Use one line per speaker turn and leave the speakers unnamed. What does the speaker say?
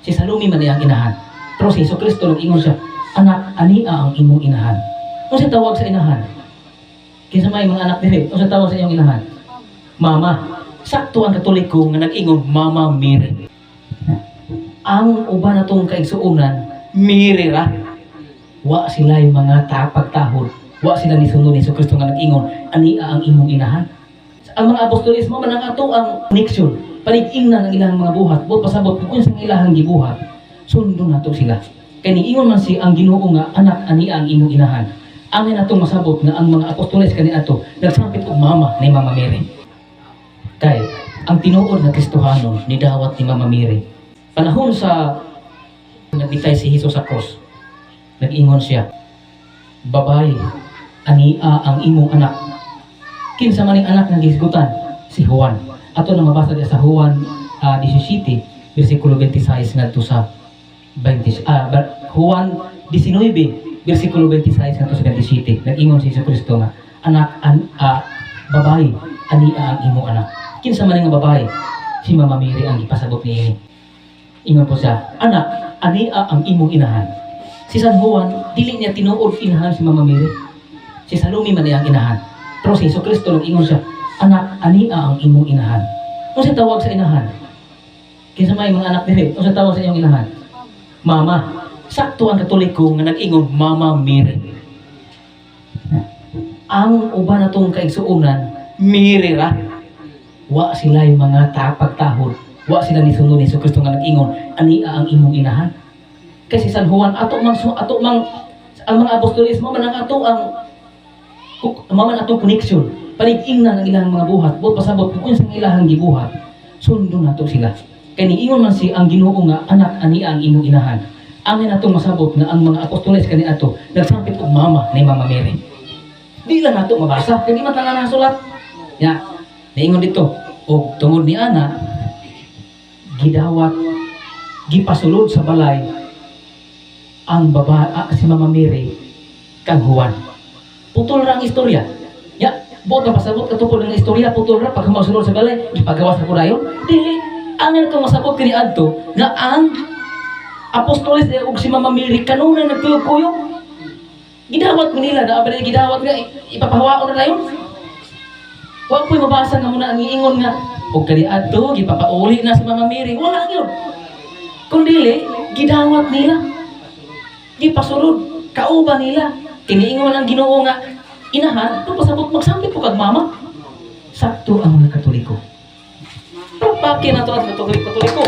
Si Salome man ang inahan. Pero si Jesucristo nag-ingon siya, anak, ania ang imong inahan. Kung siya tawag sa inahan, kinsa may mga anak dili, kung siya tawag sa iyong inahan, mama. Sakto ang Katoliko nga nag-ingon, Mama Mary. Ang uban natong kaigsuunan, Mary ra. Wa sila yung mga pagtahod. Wa sila nisunod ni Jesucristo nga nag-ingon, ania ang imong inahan. Ang mga apostolismo man ang ato ang connection. Panig-ingnan ang ilang mga buhat. Buot pasabot kung unsang ilahang gibuhat. Sundon nato sila. Kaya niingon man si ang Ginoo nga, anak, ania ang imong inahan. Ang natong masabot nga ang mga apostoles kani ato nagsampit og mama ni Mama Mary. Kay ang tinuod na Kristohanon ni dawat ni Mama Mary. Panahon sa nagbitay si Hesus sa cross, nag-ingon siya, babae, ania ang imong anak. Kinsa man ang anak nga gisgutan? Si Juan. Ato na mabasa diya sa Juan 17 bersikulo 26 ngadto sa 20 Juan 19 bersikulo 26 ngadto sa 27. Nag-ingon si Jesucristo nga, anak, babae, ania ang imong anak. Kinsa man nga babae? Si Mama Mary ang ipasabot niini. Ingon po siya, anak, ania ang imong inahan. Si San Juan, dili niya tinuod inahan si Mama Mary. Si Salome man ang inahan. Pero si Jesucristo nag-ingon siya, anak, ania ang imong inahan. Kung siya tawag sa inahan, kinsa may mga anak dili, kung siya tawag sa iyong inahan, mama. Sakto ang Katoliko nga nag-ingon, Mama Mary. Ang uban natong kaigsuunan, Mary ra. Wa sila yung mga pagtahod. Wa sila nisunod ni Jesucristo nga nag-ingon, ania ang imong inahan. Kasi San Juan, ato mang ang mga apostolismo man ang ato ang atong connection. Panig-ingnan ang ilang mga buhat. Buot pasabot kung unsang ilahang gibuhat. Sundon nato sila. Kaya niingon man si ang Ginoo nga, anak, ania ang imong inahan. Ang natong masabot nga ang mga apostoles kani ato nagsampit og mama ni Mama Mary. Di lang nato mabasa, kaya di man lang nasulat. Ya, niingon dito, o tungod ni ana, gidawat, gipasulod sa balay ang si Mama Mary kang Juan. Putol ra ang istorya. Ya, buot na pasabot katupol ng istorya, putol ra pag masulod sa balay, ipagawas na ko dayon. Dili, ang natong masabot kani adto nga ang apostoles ug si Mama Mary kanunay nagkuyog-kuyog. Gidawat mo nila, na gidawat nga ipapahawaon na dayon. Wa po'y mabasa nga muna ang iingon nga, o kani adto gipapauli na si Mama Mary. Wala gyud. Kundi gidawat nila. Gipasulod, kauban nila. Kiniingon ang Ginoo nga, inahan, ito pasabot magsampit po kag mama. Sakto ang mga Katoliko. Papakin na ito ang Katoliko.